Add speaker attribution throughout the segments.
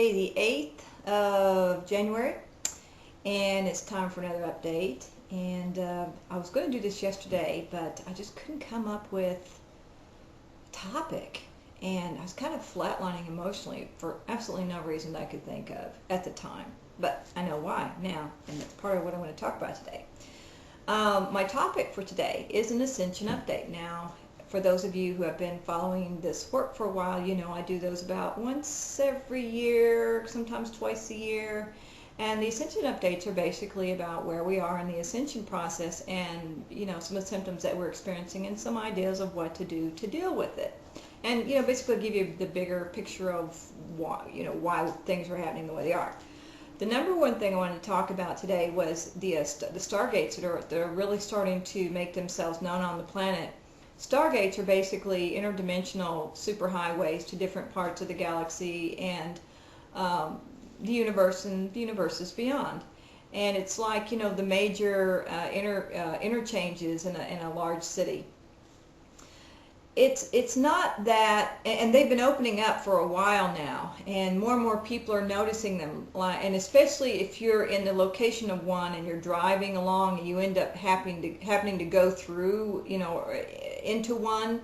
Speaker 1: Friday the 8th of January, and it's time for another update. And I was going to do this yesterday, but I just couldn't come up with a topic, and I was kind of flatlining emotionally for absolutely no reason that I could think of at the time, but I know why now, and that's part of what I want to talk about today. My topic for today is an Ascension update. Now, for those of you who have been following this work for a while, you know I do those about once every year, sometimes twice a year. And the Ascension updates are basically about where we are in the Ascension process and, you know, some of the symptoms that we're experiencing and some ideas of what to do to deal with it. And, you know, basically give you the bigger picture of why things are happening the way they are. The number one thing I wanted to talk about today was the stargates that are really starting to make themselves known on the planet. Stargates are basically interdimensional superhighways to different parts of the galaxy and the universe and the universes beyond. And it's like, you know, the major interchanges in a large city. It's not that, and they've been opening up for a while now, and more people are noticing them. And especially if you're in the location of one and you're driving along and you end up happening to go through, you know, into one,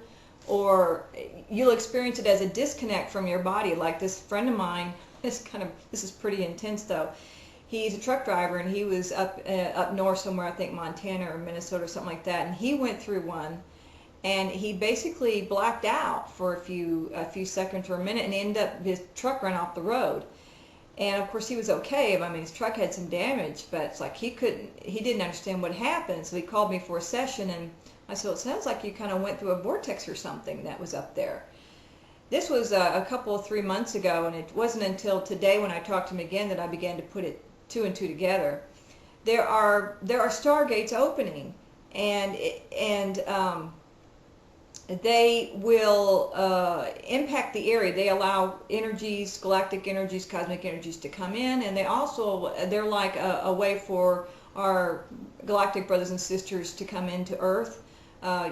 Speaker 1: or you'll experience it as a disconnect from your body. Like this friend of mine, this is pretty intense though. He's a truck driver, and he was up north somewhere, I think Montana or Minnesota or something like that, and he went through one. And he basically blacked out for a few seconds or a minute, and ended up, his truck ran off the road. And of course he was okay. I mean, his truck had some damage, but it's like he didn't understand what happened. So he called me for a session, and I said, well, it sounds like you kind of went through a vortex or something that was up there. This was a couple of 3 months ago, and it wasn't until today when I talked to him again that I began to put it two and two together. There are stargates opening, and they will impact the area. They allow energies, galactic energies, cosmic energies to come in, and they're like a way for our galactic brothers and sisters to come into Earth,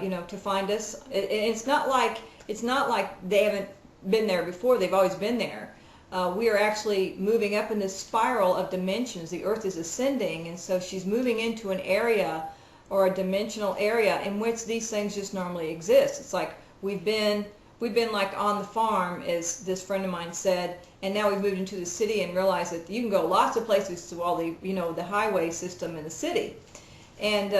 Speaker 1: you know, to find us. It's not like they haven't been there before. They've always been there. We are actually moving up in this spiral of dimensions. The Earth is ascending, and so she's moving into an area or a dimensional area in which these things just normally exist. It's like we've been like on the farm, as this friend of mine said, and now we've moved into the city and realized that you can go lots of places to all the, you know, the highway system in the city. And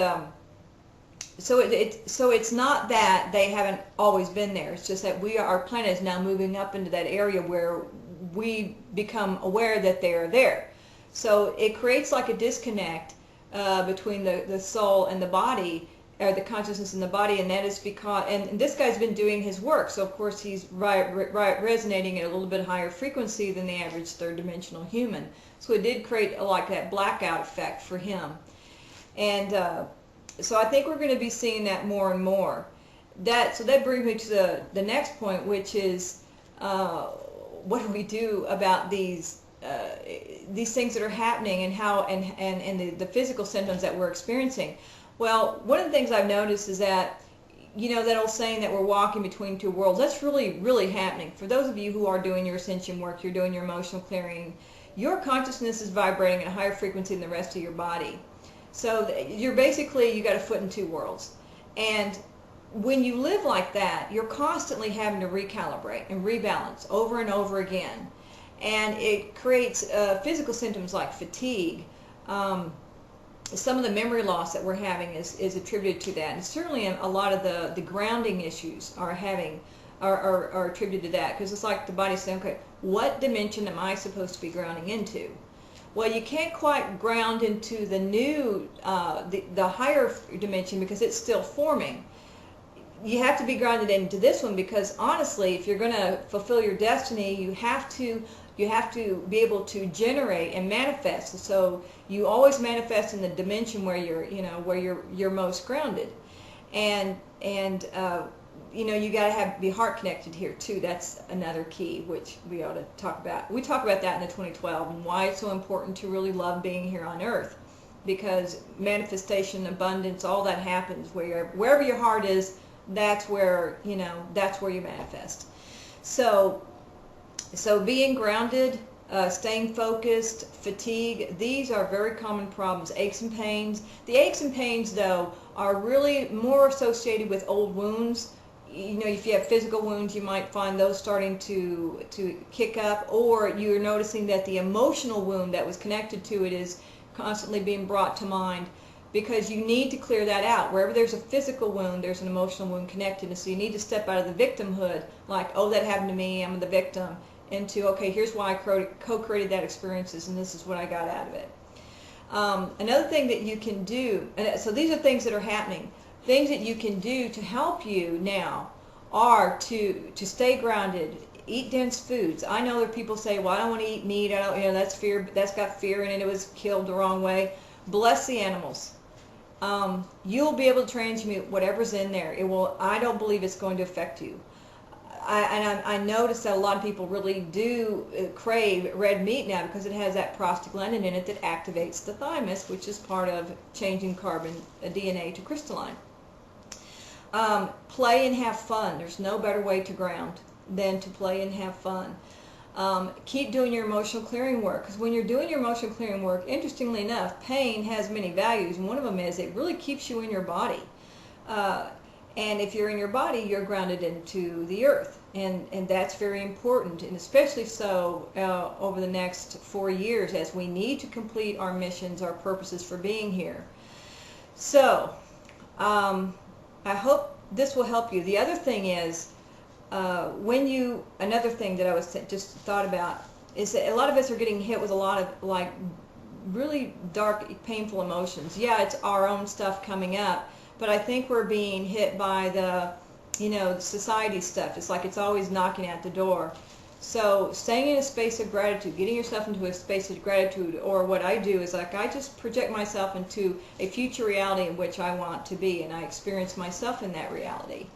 Speaker 1: so it's not that they haven't always been there. It's just that our planet is now moving up into that area where we become aware that they are there. So it creates like a disconnect between the soul and the body, or the consciousness and the body, and that is because, and this guy's been doing his work, so of course he's resonating at a little bit higher frequency than the average third dimensional human. So it did create like that blackout effect for him. And so I think we're going to be seeing that more and more. So that brings me to the next point, which is what do we do about these things that are happening, and how and the physical symptoms that we're experiencing. Well, one of the things I've noticed is that, you know, that old saying that we're walking between two worlds, that's really happening. For those of you who are doing your ascension work, you're doing your emotional clearing, your consciousness is vibrating at a higher frequency than the rest of your body. So you got a foot in two worlds. And when you live like that, you're constantly having to recalibrate and rebalance over and over again. And it creates physical symptoms like fatigue. Some of the memory loss that we're having is attributed to that. And certainly a lot of the grounding issues are attributed to that. Because it's like the body's saying, okay, what dimension am I supposed to be grounding into? Well, you can't quite ground into the new, the higher dimension, because it's still forming. You have to be grounded into this one, because honestly, if you're going to fulfill your destiny, you have to be able to generate and manifest. So you always manifest in the dimension where you're most grounded, and you know, you got to be heart connected here too. That's another key, which we ought to talk about. We talk about that in the 2012 and why it's so important to really love being here on Earth, because manifestation, abundance, all that happens wherever your heart is. That's where you manifest. So being grounded staying focused, fatigue. These are very common problems. Aches and pains. The aches and pains, though, are really more associated with old wounds. You know, if you have physical wounds, you might find those starting to kick up, or you're noticing that the emotional wound that was connected to it is constantly being brought to mind, because you need to clear that out. Wherever there's a physical wound, there's an emotional wound connected, and so you need to step out of the victimhood, like, oh, that happened to me, I'm the victim, into, okay, here's why I co-created that experiences, and this is what I got out of it. Another thing that you can do, and so these are things that are happening. Things that you can do to help you now are to stay grounded, eat dense foods. I know that people say, well, I don't want to eat meat, I don't, you know, that's fear, that's got fear in it, it was killed the wrong way. Bless the animals. You'll be able to transmute whatever's in there. It will. I don't believe it's going to affect you. I notice that a lot of people really do crave red meat now because it has that prostaglandin in it that activates the thymus, which is part of changing carbon DNA to crystalline. Play and have fun. There's no better way to ground than to play and have fun. Keep doing your emotional clearing work, because when you're doing your emotional clearing work, interestingly enough, pain has many values, and one of them is it really keeps you in your body. And if you're in your body, you're grounded into the earth, and that's very important, and especially so over the next 4 years, as we need to complete our missions, our purposes for being here. So I hope this will help you. The other thing is, another thing that I was just thought about is that a lot of us are getting hit with a lot of like really dark, painful emotions. Yeah, it's our own stuff coming up, but I think we're being hit by the, you know, the society stuff. It's like it's always knocking at the door. So staying in a space of gratitude, getting yourself into a space of gratitude, or what I do is like I just project myself into a future reality in which I want to be, and I experience myself in that reality.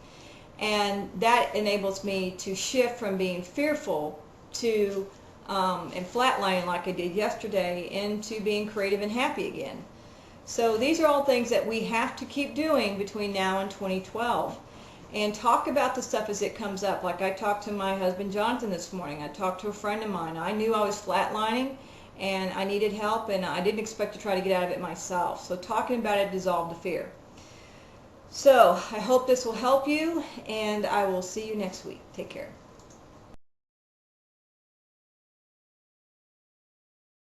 Speaker 1: And that enables me to shift from being fearful to and flatlining like I did yesterday into being creative and happy again. So these are all things that we have to keep doing between now and 2012. And talk about the stuff as it comes up. Like I talked to my husband Jonathan this morning. I talked to a friend of mine. I knew I was flatlining and I needed help, and I didn't expect to try to get out of it myself. So talking about it dissolved the fear. So I hope this will help you, and I will see you next week. Take care.